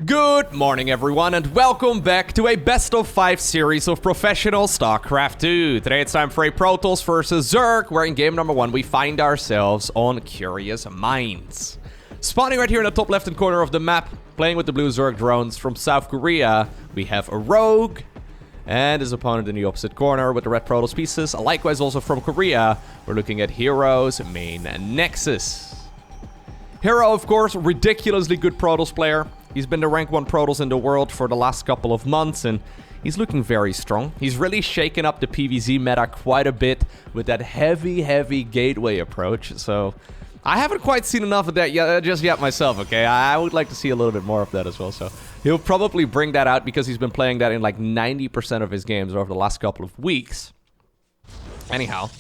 Good morning everyone and welcome back to a best-of-5 series of professional StarCraft 2. Today it's time for a Protoss versus Zerg, where in game number 1 we find ourselves on Curious Mines. Spawning right here in the top left-hand corner of the map, playing with the blue Zerg drones from South Korea, we have a Rogue, and his opponent in the opposite corner with the red Protoss pieces. Likewise also from Korea, we're looking at herO's main Nexus. herO, of course, ridiculously good Protoss player. He's been the rank 1 Protoss in the world for the last couple of months, and he's looking very strong. He's really shaken up the PvZ meta quite a bit with that heavy gateway approach, so I haven't quite seen enough of that just yet myself, okay? I would like to see a little bit more of that as well, so he'll probably bring that out because he's been playing that in like 90% of his games over the last couple of weeks. Anyhow,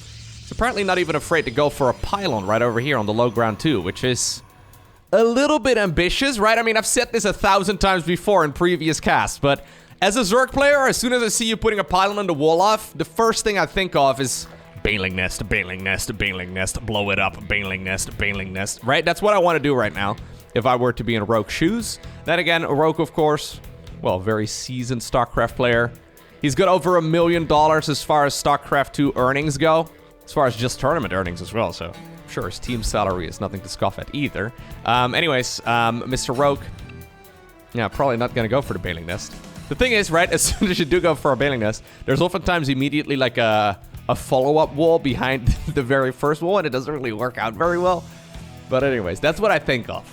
he's apparently not even afraid to go for a pylon right over here on the low ground too, which is a little bit ambitious, right? I mean, I've said this 1,000 times before in previous casts, but as a Zerg player, as soon as I see you putting a pylon on the wall off, the first thing I think of is Baneling Nest, Baneling Nest, Baneling Nest, blow it up, Baneling Nest, Baneling Nest, right? That's what I want to do right now if I were to be in Rogue's shoes. Then again, Rogue, of course, well, very seasoned StarCraft player. He's got over $1 million as far as StarCraft 2 earnings go, as far as just tournament earnings as well, so sure, his team salary is nothing to scoff at either. Mr. Rogue, yeah, probably not gonna go for the Baneling Nest. The thing is, right, as soon as you do go for a Baneling Nest, there's oftentimes immediately like a follow-up wall behind the very first wall, and it doesn't really work out very well. But anyways, that's what I think of.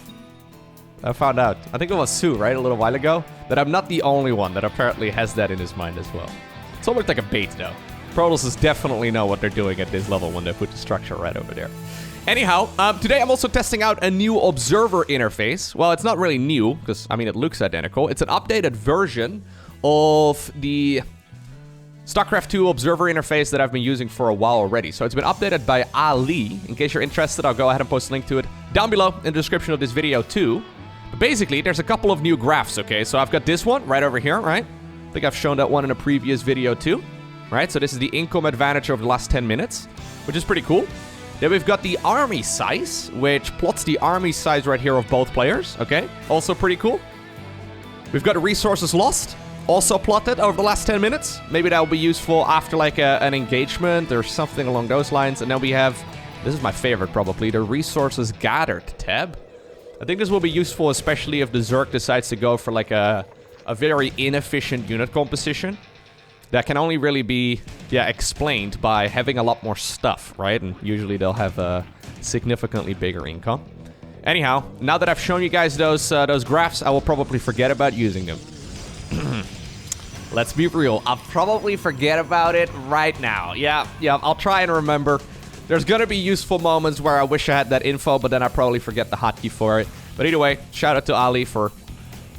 I found out, I think it was Sue, right, a little while ago, that I'm not the only one that apparently has that in his mind as well. It's almost like a bait, though. Protosses definitely know what they're doing at this level when they put the structure right over there. Anyhow, today I'm also testing out a new observer interface. Well, it's not really new, because, I mean, it looks identical. It's an updated version of the StarCraft 2 observer interface that I've been using for a while already. So it's been updated by Ali. In case you're interested, I'll go ahead and post a link to it down below in the description of this video too. But basically, there's a couple of new graphs, okay? So I've got this one right over here, right? I think I've shown that one in a previous video too. Right, so this is the income advantage over the last 10 minutes, which is pretty cool. Then we've got the army size, which plots the army size right here of both players, okay? Also pretty cool. We've got the resources lost, also plotted over the last 10 minutes. Maybe that will be useful after like an engagement or something along those lines. And then we have, this is my favorite probably, the resources gathered tab. I think this will be useful, especially if the Zerg decides to go for like a very inefficient unit composition. That can only really be, explained by having a lot more stuff, right? And usually they'll have a significantly bigger income. Anyhow, now that I've shown you guys those graphs, I will probably forget about using them. Let's be real. I'll probably forget about it right now. Yeah, I'll try and remember. There's gonna be useful moments where I wish I had that info, but then I probably forget the hotkey for it. But either way, shout out to Ali for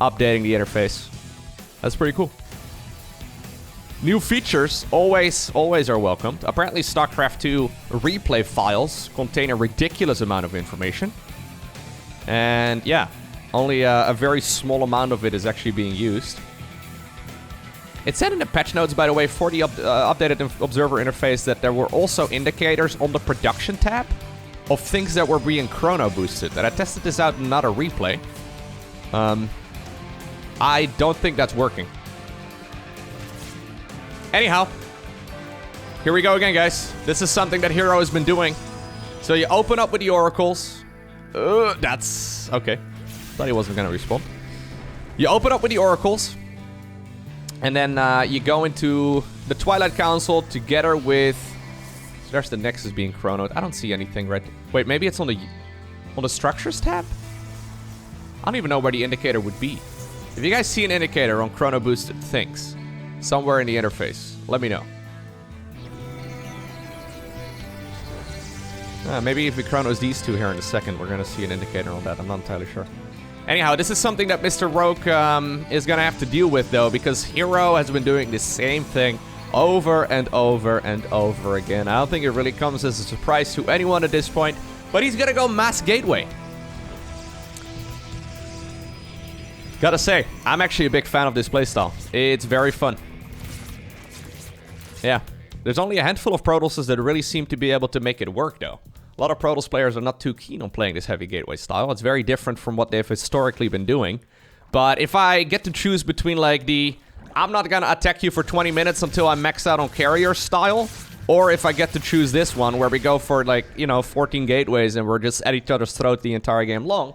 updating the interface. That's pretty cool. New features always are welcomed. Apparently StarCraft 2 replay files contain a ridiculous amount of information. And yeah, only a very small amount of it is actually being used. It said in the patch notes, by the way, for the updated observer interface that there were also indicators on the production tab of things that were being chrono boosted. And I tested this out in another replay. I don't think that's working. Anyhow, here we go again, guys. This is something that herO has been doing. So you open up with the oracles. That's okay. Thought he wasn't gonna respawn. You open up with the oracles, and then you go into the Twilight Council together with. So there's the Nexus being chronoed. I don't see anything right. Wait, maybe it's on the structures tab. I don't even know where the indicator would be. If you guys see an indicator on chrono boosted things somewhere in the interface, let me know. Maybe if we chronos these two here in a second, we're gonna see an indicator on that. I'm not entirely sure. Anyhow, this is something that Mr. Rogue is gonna have to deal with though, because herO has been doing the same thing over and over and over again. I don't think it really comes as a surprise to anyone at this point, but he's gonna go mass gateway. Gotta say, I'm actually a big fan of this playstyle. It's very fun. Yeah, there's only a handful of Protosses that really seem to be able to make it work, though. A lot of Protoss players are not too keen on playing this heavy gateway style. It's very different from what they've historically been doing. But if I get to choose between like I'm not gonna attack you for 20 minutes until I'm maxed out on carrier style, or if I get to choose this one where we go for like, you know, 14 gateways and we're just at each other's throat the entire game long,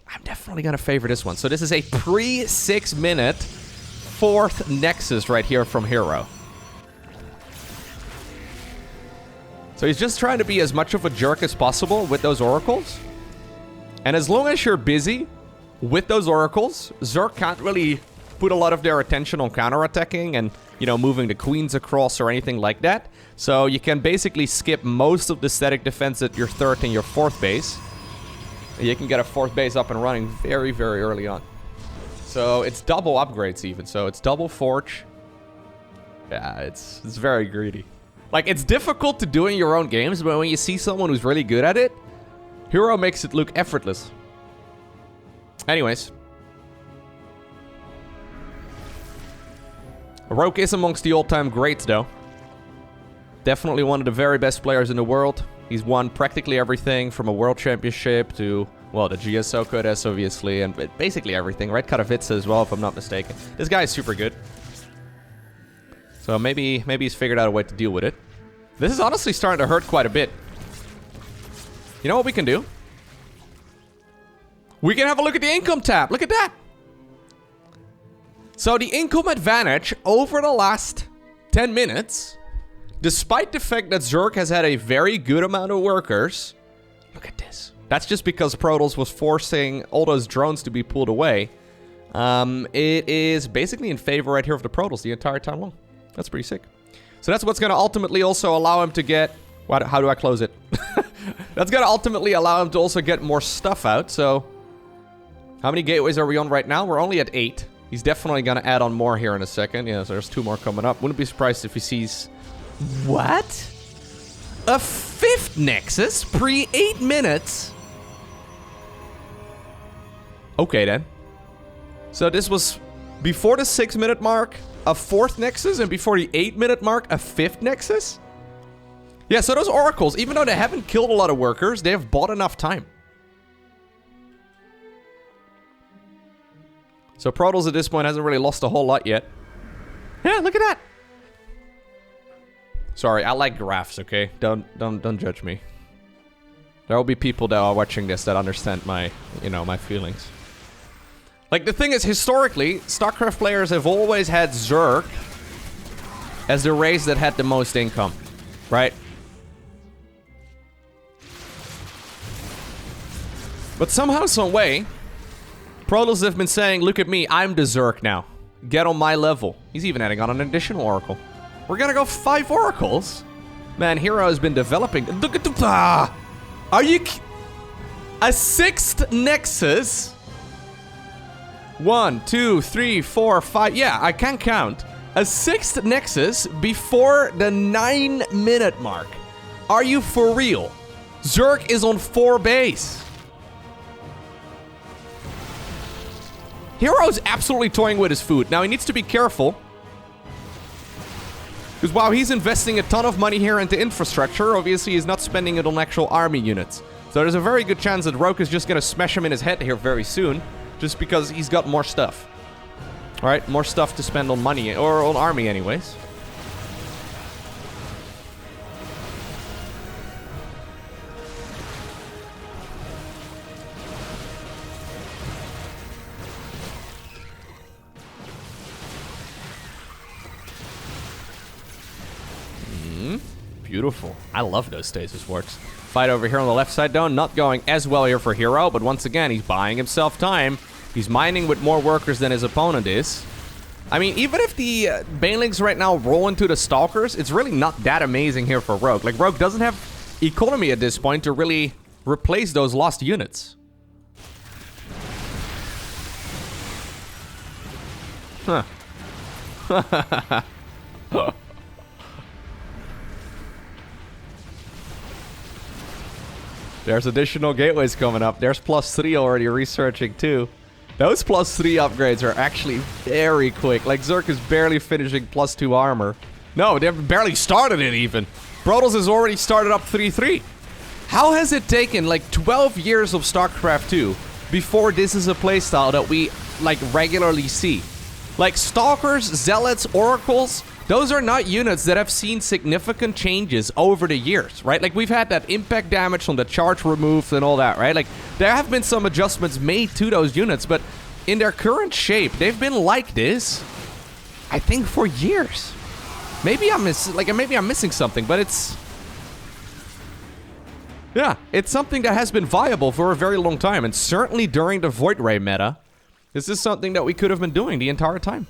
I'm definitely gonna favor this one. So this is a pre-6 minute 4th Nexus right here from hero. So he's just trying to be as much of a jerk as possible with those oracles. And as long as you're busy with those oracles, Zerg can't really put a lot of their attention on counterattacking and, you know, moving the queens across or anything like that. So you can basically skip most of the static defense at your 3rd and your 4th base. You can get a 4th base up and running very, very early on. So it's double upgrades even. So it's double forge. Yeah, it's very greedy. Like, it's difficult to do in your own games, but when you see someone who's really good at it, hero makes it look effortless. Anyways. Rogue is amongst the all-time greats, though. Definitely one of the very best players in the world. He's won practically everything from a world championship to, well, the GSO Codes, obviously, and basically everything, right? Katowice as well, if I'm not mistaken. This guy is super good. So maybe he's figured out a way to deal with it. This is honestly starting to hurt quite a bit. You know what we can do? We can have a look at the income tab. Look at that. So the income advantage over the last 10 minutes, despite the fact that Zerg has had a very good amount of workers, look at this. That's just because Protoss was forcing all those drones to be pulled away. It is basically in favor right here of the Protoss the entire time long. That's pretty sick. So that's what's going to ultimately also allow him to get... How do I close it? That's going to ultimately allow him to also get more stuff out. So how many gateways are we on right now? We're only at 8. He's definitely going to add on more here in a second. Yeah, so there's 2 more coming up. Wouldn't be surprised if he sees... What? A 5th Nexus? Pre-8 minutes? Okay, then. So this was before the 6-minute mark, a 4th Nexus, and before the 8-minute mark, a 5th Nexus? Yeah, so those oracles, even though they haven't killed a lot of workers, they have bought enough time. So Protoss at this point hasn't really lost a whole lot yet. Yeah, look at that. Sorry, I like graphs, okay? Don't judge me. There will be people that are watching this that understand my, you know, my feelings. Like, the thing is, historically, StarCraft players have always had Zerg as the race that had the most income, right? But somehow, some way, Protoss have been saying, look at me, I'm the Zerg now. Get on my level. He's even adding on an additional oracle. We're gonna go 5 oracles? Man, hero has been developing. Look at the... Are you... A 6th Nexus? 1, 2, 3, 4, 5. Yeah, I can count. A 6th Nexus before the 9-minute mark. Are you for real? Zerg is on 4 base. Hero's absolutely toying with his food. Now, he needs to be careful. Because while he's investing a ton of money here into infrastructure, obviously he's not spending it on actual army units. So there's a very good chance that Rogue is just going to smash him in his head here very soon. Just because he's got more stuff. Alright, more stuff to spend on money, or on army anyways. Beautiful. I love those stasis wards. Fight over here on the left side, though, not going as well here for hero, but once again, he's buying himself time. He's mining with more workers than his opponent is. I mean, even if the Banelings right now roll into the Stalkers, it's really not that amazing here for Rogue. Like, Rogue doesn't have economy at this point to really replace those lost units. Huh. There's additional gateways coming up. There's +3 already researching too. Those +3 upgrades are actually very quick. Like, Zerg is barely finishing +2 armor. No, they've barely started it even. Protoss has already started up 3-3. How has it taken like 12 years of StarCraft 2 before this is a playstyle that we like regularly see. Like Stalkers, Zealots, Oracles, those are not units that have seen significant changes over the years, right? Like we've had that impact damage from the charge removed and all that, right? Like there have been some adjustments made to those units, but in their current shape, they've been like this, I think, for years. Maybe I'm missing something, but it's... Yeah, it's something that has been viable for a very long time, and certainly during the Void Ray meta, this is something that we could have been doing the entire time.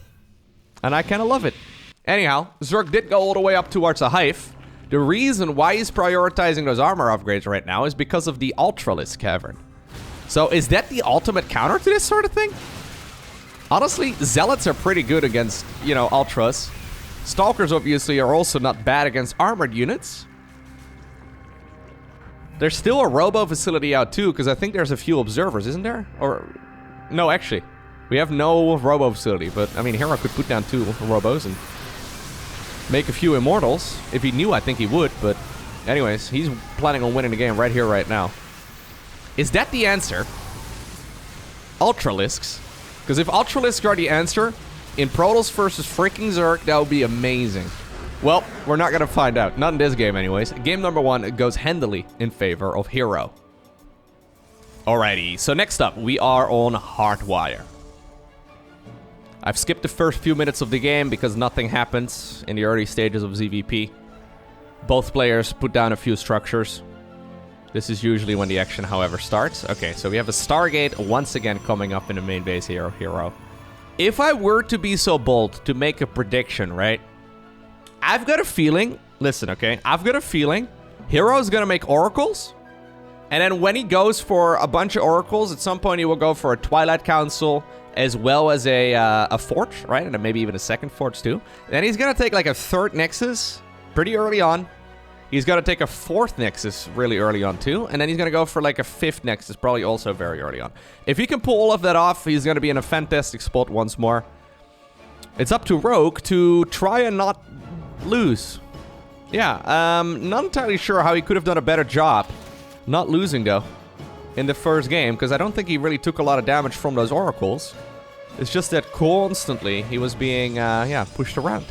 And I kind of love it. Anyhow, Zerg did go all the way up towards a hive. The reason why he's prioritizing those armor upgrades right now is because of the Ultralisk Cavern. So is that the ultimate counter to this sort of thing? Honestly, Zealots are pretty good against, you know, Ultras. Stalkers obviously are also not bad against armored units. There's still a robo facility out too, because I think there's a few observers, isn't there? Or, no, actually. We have no robo facility, but I mean, hero could put down 2 robos and make a few immortals. If he knew, I think he would, but anyways, he's planning on winning the game right here, right now. Is that the answer? Ultralisks? Because if Ultralisks are the answer, in Protoss versus freaking Zerg, that would be amazing. Well, we're not gonna find out. Not in this game anyways. Game number 1 goes handily in favor of hero. Alrighty, so next up, we are on Hardwire. I've skipped the first few minutes of the game because nothing happens in the early stages of ZVP. Both players put down a few structures. This is usually when the action, however, starts. Okay, so we have a Stargate once again coming up in the main base here of hero. If I were to be so bold to make a prediction, right? I've got a feeling, listen, okay? I've got a feeling hero is gonna make oracles. And then when he goes for a bunch of oracles, at some point he will go for a Twilight Council, as well as a forge, right? And then maybe even a second forge too. Then he's gonna take like a 3rd Nexus pretty early on. He's gonna take a 4th Nexus really early on too. And then he's gonna go for like a 5th Nexus, probably also very early on. If he can pull all of that off, he's gonna be in a fantastic spot once more. It's up to Rogue to try and not lose. Yeah, not entirely sure how he could have done a better job not losing though in the first game, because I don't think he really took a lot of damage from those oracles. It's just that constantly he was being, yeah, pushed around.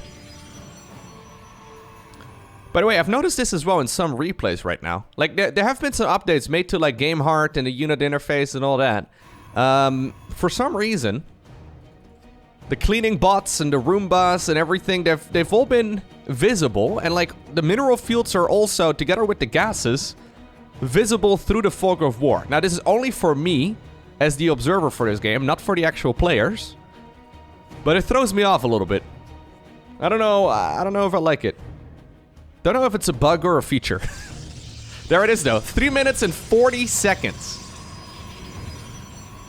By the way, I've noticed this as well in some replays right now. Like, there have been some updates made to, like, game heart and the unit interface and all that. For some reason, the cleaning bots and the Roombas and everything, they've all been visible. And, like, the mineral fields are also, together with the gases, visible through the fog of war. Now, this is only for me as the observer for this game, not for the actual players. But it throws me off a little bit. I don't know if I like it. Don't know if it's a bug or a feature. There it is though, 3 minutes and 40 seconds.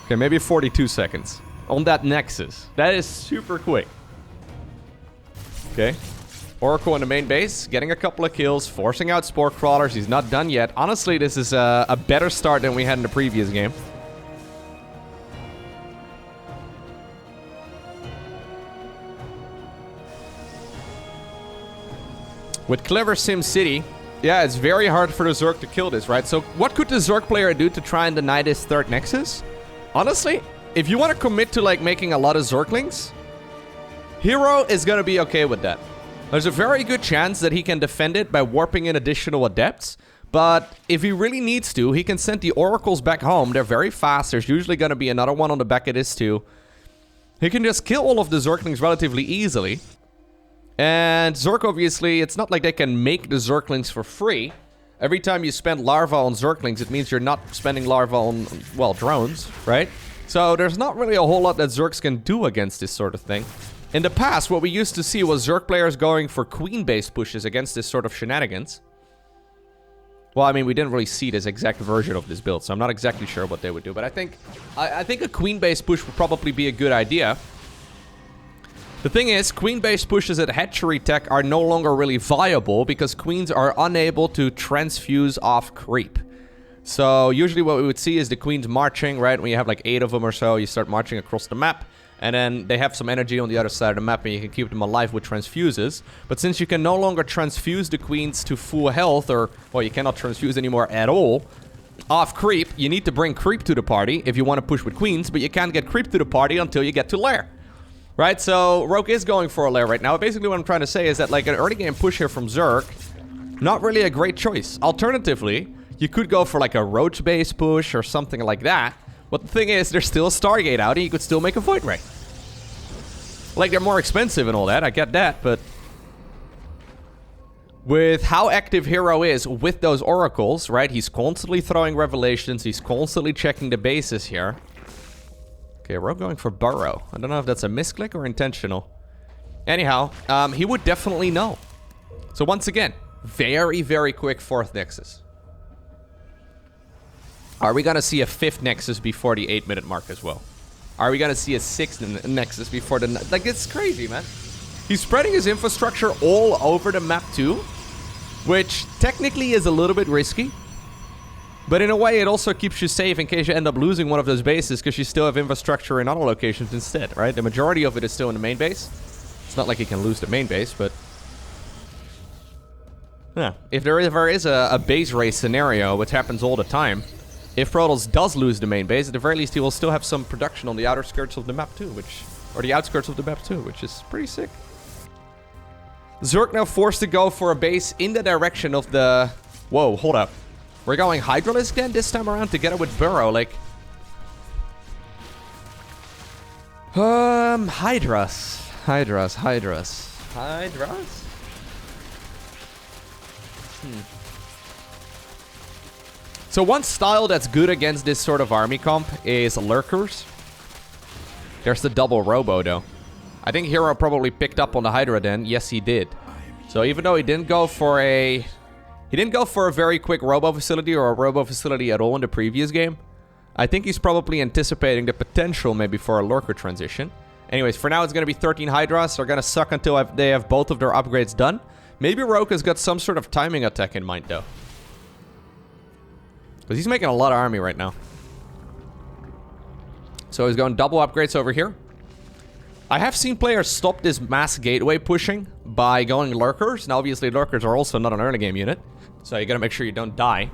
Okay, maybe 42 seconds on that Nexus. That is super quick. Okay. Oracle in the main base, getting a couple of kills, forcing out Spore Crawlers. He's not done yet. Honestly, this is a better start than we had in the previous game. With Clever Sim City, yeah, it's very hard for the Zerg to kill this, right? So what could the Zerg player do to try and deny this 3rd Nexus? Honestly, if you want to commit to, like, making a lot of Zerglings, hero is going to be okay with that. There's a very good chance that he can defend it by warping in additional adepts, but if he really needs to, he can send the oracles back home. They're very fast. There's usually going to be another one on the back of this too. He can just kill all of the Zerglings relatively easily. And Zerg, obviously, it's not like they can make the Zerglings for free. Every time you spend larva on Zerglings, it means you're not spending larva on, well, drones, right? So there's not really a whole lot that Zergs can do against this sort of thing. In the past, what we used to see was Zerg players going for queen-based pushes against this sort of shenanigans. Well, I mean, we didn't really see this exact version of this build, so I'm not exactly sure what they would do. But I think a queen-based push would probably be a good idea. The thing is, queen-based pushes at hatchery tech are no longer really viable because queens are unable to transfuse off creep. So usually what we would see is the queens marching, right? When you have like 8 of them or so, you start marching across the map. And then they have some energy on the other side of the map and you can keep them alive with transfuses. But since you can no longer transfuse the queens to full health, or, well, you cannot transfuse anymore at all, off creep. You need to bring creep to the party if you want to push with queens, but you can't get creep to the party until you get to lair. Right, so Rogue is going for a lair right now. Basically what I'm trying to say is that like an early game push here from Zerg, not really a great choice. Alternatively, you could go for like a roach base push or something like that. But the thing is, there's still a Stargate out and you could still make a Void Ray. Like, they're more expensive and all that, I get that, but with how active hero is with those oracles, right? He's constantly throwing revelations, he's constantly checking the bases here. Okay, Rogue going for Burrow. I don't know if that's a misclick or intentional. Anyhow, he would definitely know. So once again, very, very quick 4th Nexus. Are we gonna see a 5th Nexus before the 8-minute mark as well? Are we gonna see a 6th Nexus before the... Like, it's crazy, man. He's spreading his infrastructure all over the map too, which technically is a little bit risky. But in a way, it also keeps you safe in case you end up losing one of those bases, because you still have infrastructure in other locations instead, right? The majority of it is still in the main base. It's not like you can lose the main base, but... yeah, if there ever is a base race scenario, which happens all the time, if Protoss does lose the main base, at the very least he will still have some production on the outer skirts of the map too, or the outskirts of the map too, which is pretty sick. Zerg now forced to go for a base in the direction of the... Whoa, hold up. We're going Hydralisk then this time around together with Burrow, like... Hydras. So one style that's good against this sort of army comp is Lurkers. There's the double Robo though. I think hero probably picked up on the Hydra then. Yes, he did. So even though he didn't go for a... He didn't go for a very quick Robo facility or a Robo facility at all in the previous game, I think he's probably anticipating the potential maybe for a Lurker transition. Anyways, for now it's going to be 13 Hydras. They're going to suck until they have both of their upgrades done. Maybe Rogue has got some sort of timing attack in mind though. Because he's making a lot of army right now. So he's going double upgrades over here. I have seen players stop this mass gateway pushing by going Lurkers. Now obviously Lurkers are also not an early game unit, so you gotta make sure you don't die.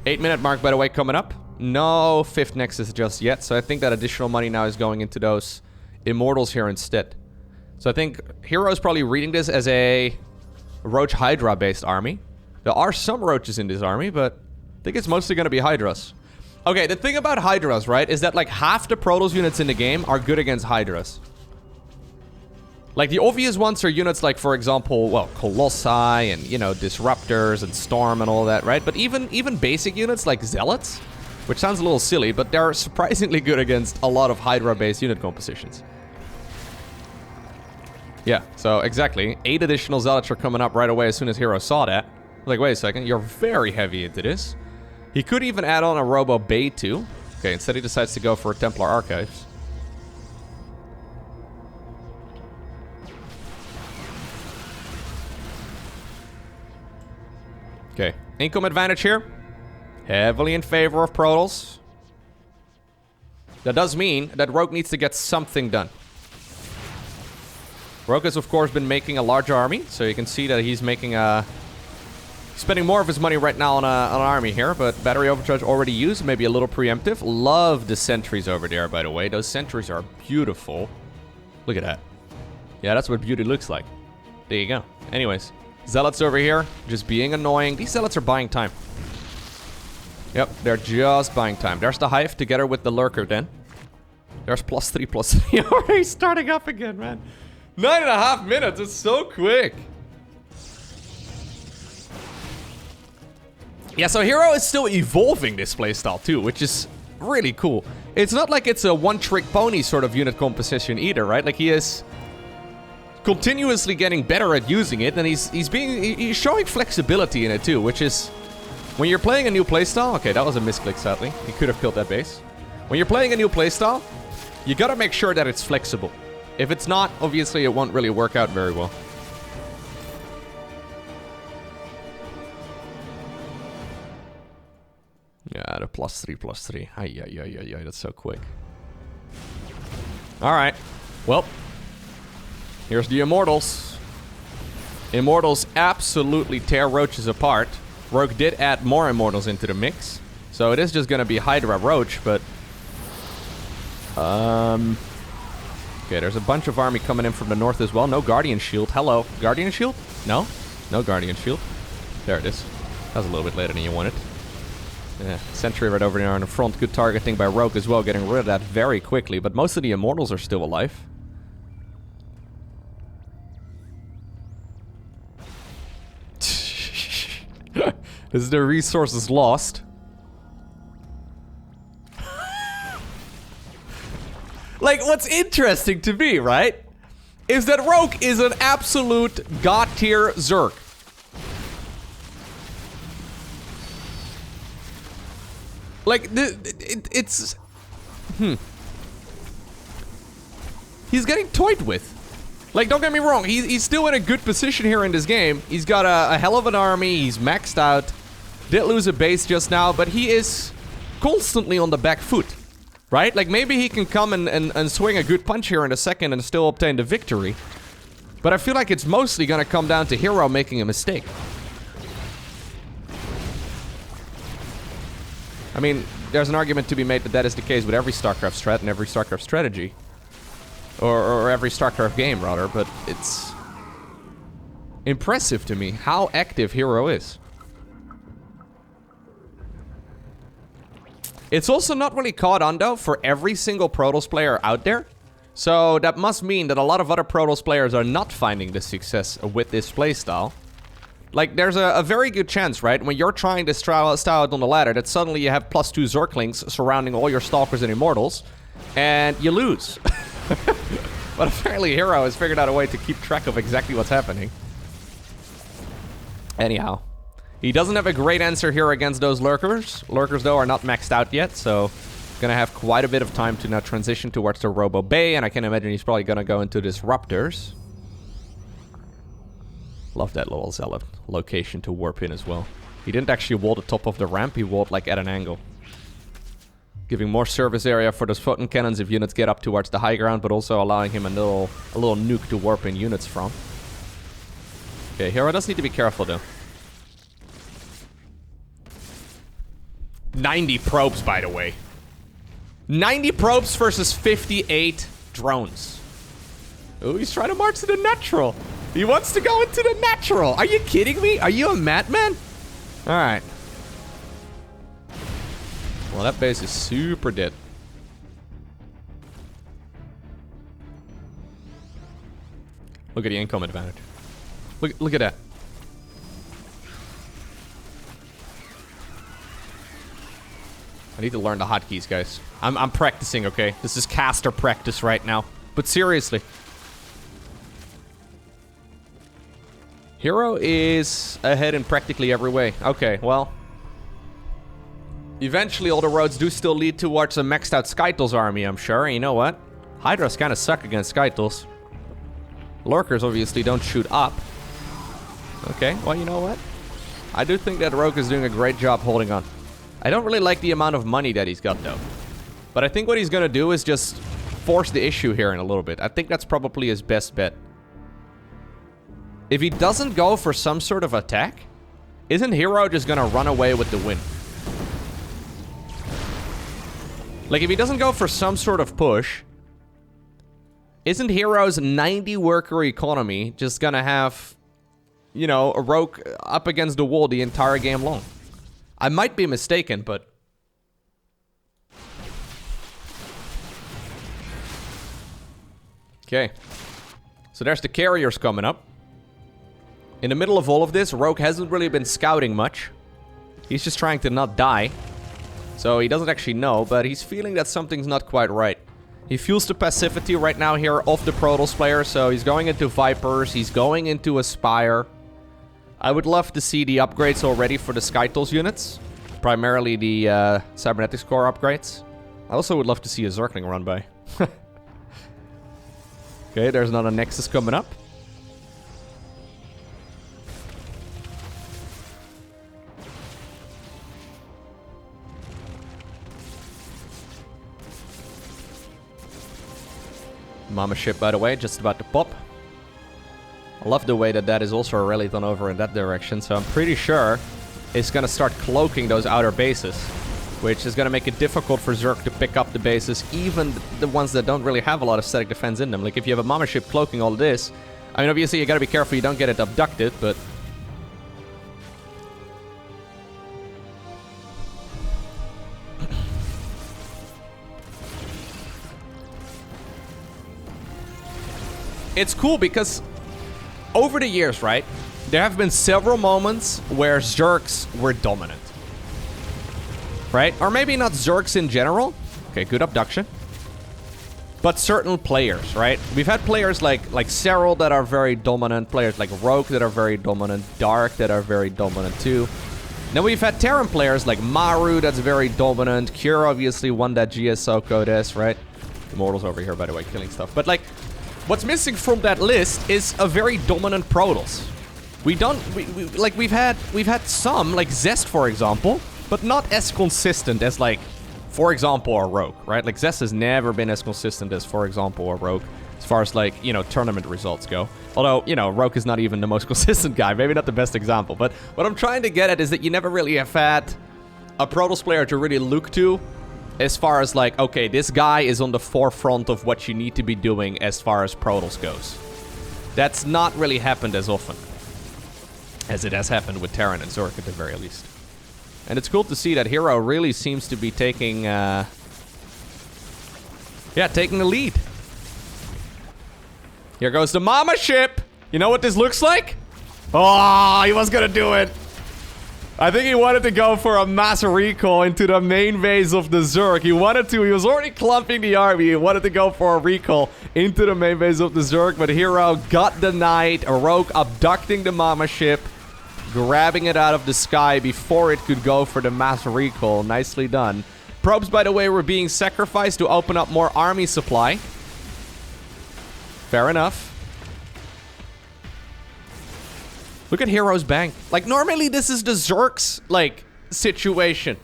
8-minute mark, by the way, coming up. No 5th Nexus just yet, so I think that additional money now is going into those Immortals here instead. So I think hero's probably reading this as a Roach Hydra based army. There are some Roaches in this army, but I think it's mostly gonna be Hydras. Okay, the thing about Hydras, right, is that like half the Protoss units in the game are good against Hydras. Like the obvious ones are units like, for example, well, Colossi and, you know, Disruptors and Storm and all that, right? But even basic units like Zealots, which sounds a little silly, but they're surprisingly good against a lot of Hydra-based unit compositions. Yeah, so exactly. 8 additional Zealots are coming up right away as soon as Hero saw that. Like, wait a second, you're very heavy into this. He could even add on a Robo Bay too. Okay, instead he decides to go for a Templar Archives. Okay, income advantage here. Heavily in favor of Protoss. That does mean that Rogue needs to get something done. Rogue has, of course, been making a large army, so you can see that he's making a... Spending more of his money right now on an army here, but Battery Overcharge already used, maybe a little preemptive. Love the sentries over there, by the way. Those sentries are beautiful. Look at that. Yeah, that's what beauty looks like. There you go. Anyways, Zealots over here, just being annoying. These Zealots are buying time. Yep, they're just buying time. There's the Hive together with the Lurker then. There's +3/+3 already starting up again, man. 9.5 minutes, it's so quick. Yeah, so Hero is still evolving this playstyle too, which is really cool. It's not like it's a one-trick pony sort of unit composition either, right? Like he is continuously getting better at using it, and he's showing flexibility in it too, which is when you're playing a new playstyle. Okay, that was a misclick, sadly. He could have killed that base. When you're playing a new playstyle, you gotta make sure that it's flexible. If it's not, obviously it won't really work out very well. Yeah, the +3/+3. Ay, that's so quick. Alright. Well, here's the Immortals. Immortals absolutely tear Roaches apart. Rogue did add more Immortals into the mix. So it is just gonna be Hydra Roach, but... Okay, there's a bunch of army coming in from the north as well. No Guardian Shield. Hello. Guardian Shield? No? No Guardian Shield. There it is. That was a little bit later than you wanted. Yeah, Sentry right over there on the front. Good targeting by Rogue as well, getting rid of that very quickly. But most of the Immortals are still alive. Is the resources lost? Like, what's interesting to me, right, is that Rogue is an absolute god-tier Zerg. Like, it's... He's getting toyed with. Like, don't get me wrong, he's still in a good position here in this game. He's got a hell of an army, he's maxed out. Did lose a base just now, but he is constantly on the back foot. Right? Like, maybe he can come and swing a good punch here in a second and still obtain the victory. But I feel like it's mostly gonna come down to hero making a mistake. I mean, there's an argument to be made that that is the case with every StarCraft strat and every StarCraft strategy. Or every StarCraft game, rather, but it's... impressive to me how active hero is. It's also not really caught on, though, for every single Protoss player out there. So that must mean that a lot of other Protoss players are not finding the success with this playstyle. Like, there's a very good chance, right, when you're trying to style out on the ladder, that suddenly you have +2 Zerglings surrounding all your Stalkers and Immortals, and you lose. But apparently Hero has figured out a way to keep track of exactly what's happening. Anyhow. He doesn't have a great answer here against those Lurkers. Lurkers, though, are not maxed out yet, so gonna have quite a bit of time to now transition towards the Robo Bay, and I can imagine he's probably gonna go into Disruptors. Love that little Zealot location to warp in as well. He didn't actually wall the top of the ramp, he walled like at an angle. Giving more service area for those photon cannons if units get up towards the high ground, but also allowing him a little nuke to warp in units from. Okay, Hero does need to be careful, though. 90 probes, by the way. 90 probes versus 58 drones. Oh, he's trying to march to the natural. He wants to go into the natural. Are you kidding me? Are you a madman? Alright. Well, that base is super dead. Look at the income advantage. Look at that. I need to learn the hotkeys, guys. I'm practicing, okay? This is caster practice right now. But seriously. Hero is ahead in practically every way. Okay, well. Eventually, all the roads do still lead towards a maxed out Skytles army, I'm sure. And you know what? Hydras kind of suck against Skytles. Lurkers obviously don't shoot up. Okay, well, you know what? I do think that Rogue is doing a great job holding on. I don't really like the amount of money that he's got, though. But I think what he's gonna do is just force the issue here in a little bit. I think that's probably his best bet. If he doesn't go for some sort of attack, isn't Hero just gonna run away with the win? Like, if he doesn't go for some sort of push, isn't Hero's 90 worker economy just gonna have, you know, a Rogue up against the wall the entire game long? I might be mistaken, but... Okay. So there's the carriers coming up. In the middle of all of this, Rogue hasn't really been scouting much. He's just trying to not die. So he doesn't actually know, but he's feeling that something's not quite right. He feels the passivity right now here of the Protoss player, so he's going into Vipers, he's going into Aspire. I would love to see the upgrades already for the Skytles units. Primarily the Cybernetics Core upgrades. I also would love to see a Zergling run by. Okay, there's another Nexus coming up. Mama ship, by the way, just about to pop. I love the way that that is also rallied on over in that direction, so I'm pretty sure is going to start cloaking those outer bases, which is going to make it difficult for Zerg to pick up the bases, even the ones that don't really have a lot of static defense in them. Like, if you have a mama ship cloaking all this, I mean, obviously you got to be careful you don't get it abducted, but... It's cool because over the years, right, there have been several moments where Zergs were dominant. Right? Or maybe not Zergs in general. Okay, good abduction. But certain players, right? We've had players like Serral that are very dominant, players like Rogue that are very dominant, Dark that are very dominant too. Then we've had Terran players like Maru that's very dominant, Cure obviously won that GSO code S, right? Immortals over here, by the way, killing stuff. But like, what's missing from that list is a very dominant Protoss. We've had some, like Zest for example, but not as consistent as like, for example, a Rogue, right? Like Zest has never been as consistent as, for example, a Rogue, as far as like, you know, tournament results go. Although, you know, Rogue is not even the most consistent guy, maybe not the best example, but what I'm trying to get at is that you never really have had a Protoss player to really look to as far as like, okay, this guy is on the forefront of what you need to be doing as far as Protoss goes. That's not really happened as often as it has happened with Terran and Zerg at the very least. And it's cool to see that hero really seems to be taking, taking the lead. Here goes the mama ship. You know what this looks like? Oh, he was gonna do it. I think he wanted to go for a mass recall into the main base of the Zerg. He wanted to. He was already clumping the army. He wanted to go for a recall into the main base of the Zerg, but hero got denied. A Rogue abducting the mama ship, grabbing it out of the sky before it could go for the mass recall. Nicely done. Probes, by the way, were being sacrificed to open up more army supply. Fair enough. Look at Hero's Bank. Like, normally this is the Zerg's, like, situation.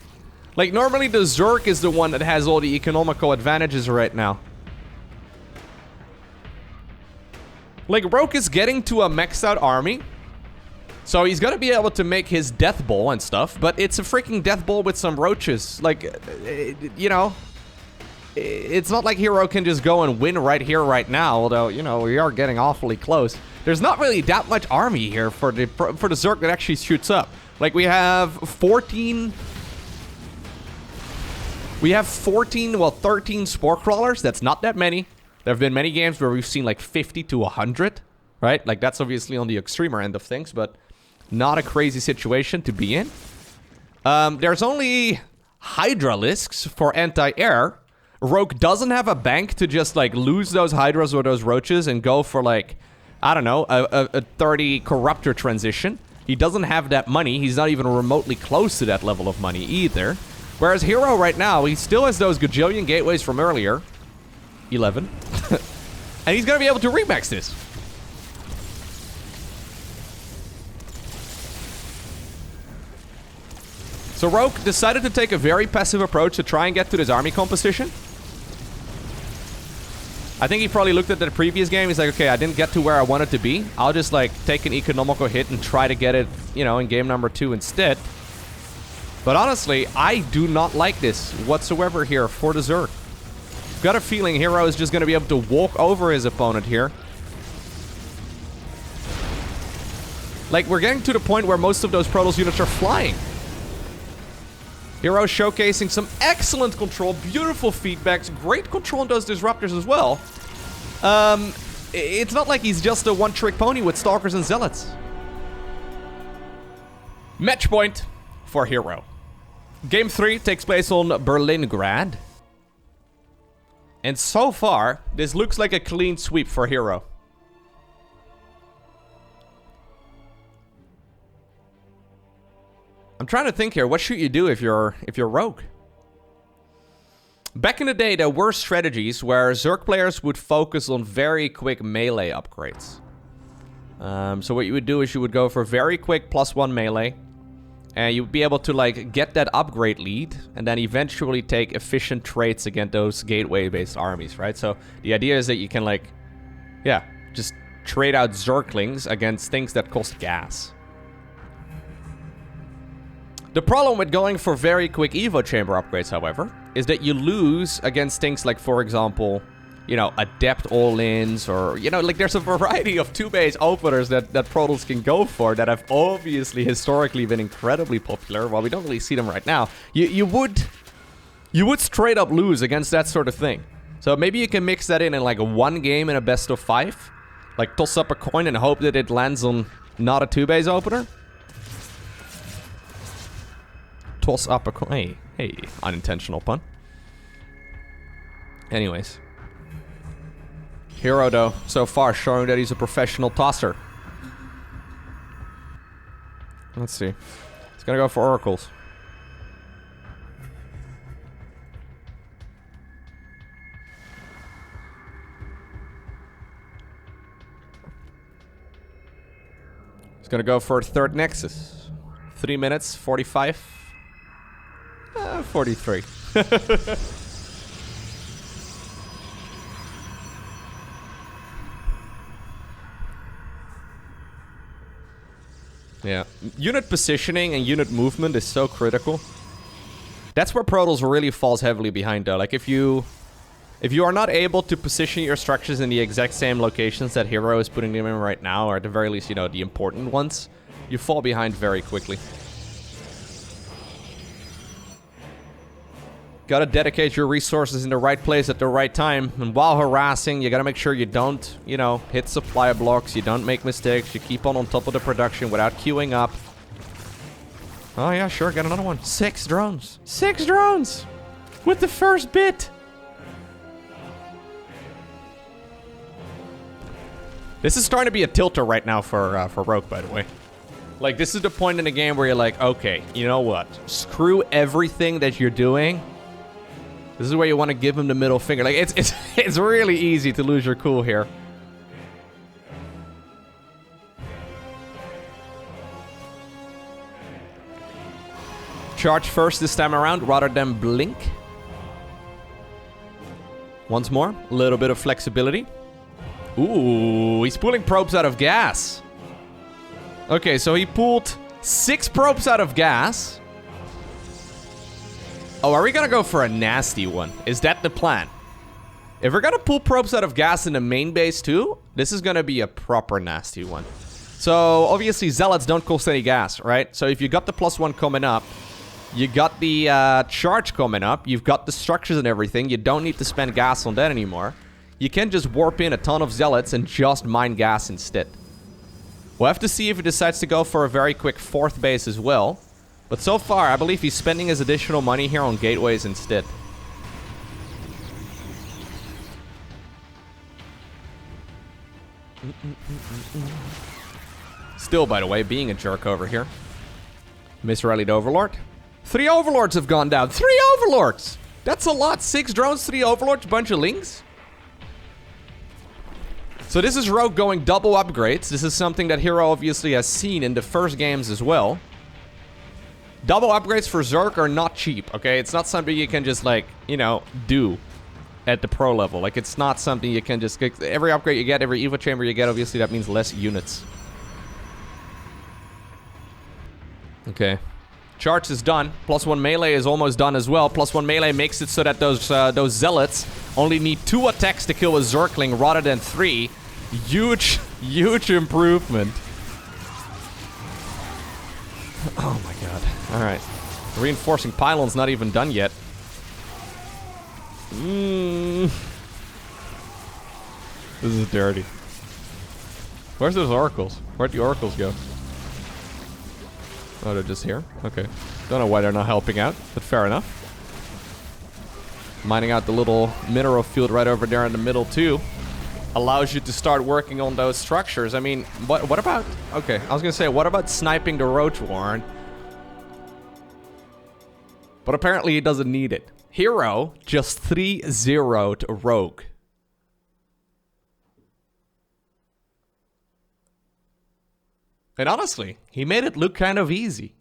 Like, normally the Zerg is the one that has all the economical advantages right now. Like, Rogue is getting to a maxed out army. So he's gonna be able to make his death ball and stuff, but it's a freaking death ball with some roaches. Like, you know, it's not like Hero can just go and win right here, right now, although, you know, we are getting awfully close. There's not really that much army here for the Zerg that actually shoots up. Like, we have 14... We have 14, well, 13 Spore Crawlers. That's not that many. There have been many games where we've seen like 50 to 100, right? Like, that's obviously on the extremer end of things, but not a crazy situation to be in. There's only Hydralisks for anti-air. Rogue doesn't have a bank to just, like, lose those Hydras or those Roaches and go for, like, I don't know, a 30 Corruptor transition. He doesn't have that money. He's not even remotely close to that level of money either. Whereas Hero right now, he still has those gajillion gateways from earlier. 11. And he's going to be able to remax this. So Rogue decided to take a very passive approach to try and get to this army composition. I think he probably looked at the previous game. He's like, okay, I didn't get to where I wanted to be. I'll just, like, take an economical hit and try to get it, you know, in game number 2 instead. But honestly, I do not like this whatsoever here for the Zerg. Got a feeling Hero is just going to be able to walk over his opponent here. Like, we're getting to the point where most of those Protoss units are flying. Hero showcasing some excellent control, beautiful feedbacks, great control on those disruptors as well. It's not like he's just a one-trick pony with Stalkers and Zealots. Match point for Hero. Game 3 takes place on Berlingrad. And so far, this looks like a clean sweep for Hero. I'm trying to think here. What should you do if you're Rogue? Back in the day, there were strategies where Zerg players would focus on very quick melee upgrades. So what you would do is you would go for very quick +1 melee. And you'd be able to, like, get that upgrade lead. And then eventually take efficient traits against those gateway-based armies, right? So the idea is that you can, like, yeah, just trade out Zerglings against things that cost gas. The problem with going for very quick Evo chamber upgrades, however, is that you lose against things like, for example, you know, adept all-ins, or, you know, like there's a variety of 2-base openers that Protoss can go for that have obviously historically been incredibly popular. While we don't really see them right now, you would straight up lose against that sort of thing. So maybe you can mix that in like one game in a best-of-5, like toss up a coin and hope that it lands on not a 2-base opener. Toss up a coin. Hey, unintentional pun. Anyways. hero, though, so far showing that he's a professional tosser. Let's see. He's gonna go for oracles. He's gonna go for a third Nexus. 3 minutes, 45. 43. Yeah. Unit positioning and unit movement is so critical. That's where Protoss really falls heavily behind, though. Like, if you are not able to position your structures in the exact same locations that hero is putting them in right now, or at the very least, you know, the important ones, you fall behind very quickly. Gotta dedicate your resources in the right place at the right time. And while harassing, you gotta make sure you don't, you know, hit supply blocks, you don't make mistakes, you keep on top of the production without queuing up. Oh yeah, sure, get another one. 6 drones. 6 drones! With the first bit! This is starting to be a tilter right now for Rogue, by the way. Like, this is the point in the game where you're like, okay, you know what? Screw everything that you're doing. This is where you want to give him the middle finger. Like, it's really easy to lose your cool here. Charge first this time around rather than blink. Once more, a little bit of flexibility. Ooh, he's pulling probes out of gas. Okay, so he pulled 6 probes out of gas. Oh, are we gonna go for a nasty one? Is that the plan? If we're gonna pull probes out of gas in the main base too, this is gonna be a proper nasty one. So, obviously, zealots don't cost any gas, right? So if you got the +1 coming up, you got the charge coming up, you've got the structures and everything, you don't need to spend gas on that anymore. You can just warp in a ton of zealots and just mine gas instead. We'll have to see if he decides to go for a very quick 4th base as well. But so far, I believe he's spending his additional money here on gateways instead. Still, by the way, being a jerk over here. Misrallied Overlord. 3 Overlords have gone down. 3 Overlords! That's a lot. 6 drones, 3 Overlords, bunch of Lings. So this is Rogue going double upgrades. This is something that hero obviously has seen in the first games as well. Double upgrades for Zerg are not cheap, okay? It's not something you can just, like, you know, do at the pro level. Like, it's not something you can just... Every upgrade you get, every Evo chamber you get, obviously that means less units. Okay. Charge is done. +1 melee is almost done as well. +1 melee makes it so that those zealots only need 2 attacks to kill a Zergling rather than 3. Huge, huge improvement. Oh my god. Alright. Reinforcing pylon's not even done yet. This is dirty. Where's those oracles? Where'd the oracles go? Oh, they're just here? Okay. Don't know why they're not helping out, but fair enough. Mining out the little mineral field right over there in the middle, too. Allows you to start working on those structures. I mean, what about... Okay, I was gonna say, what about sniping the Roach Warren? But apparently he doesn't need it. Hero just 3-0'd Rogue. And honestly, he made it look kind of easy.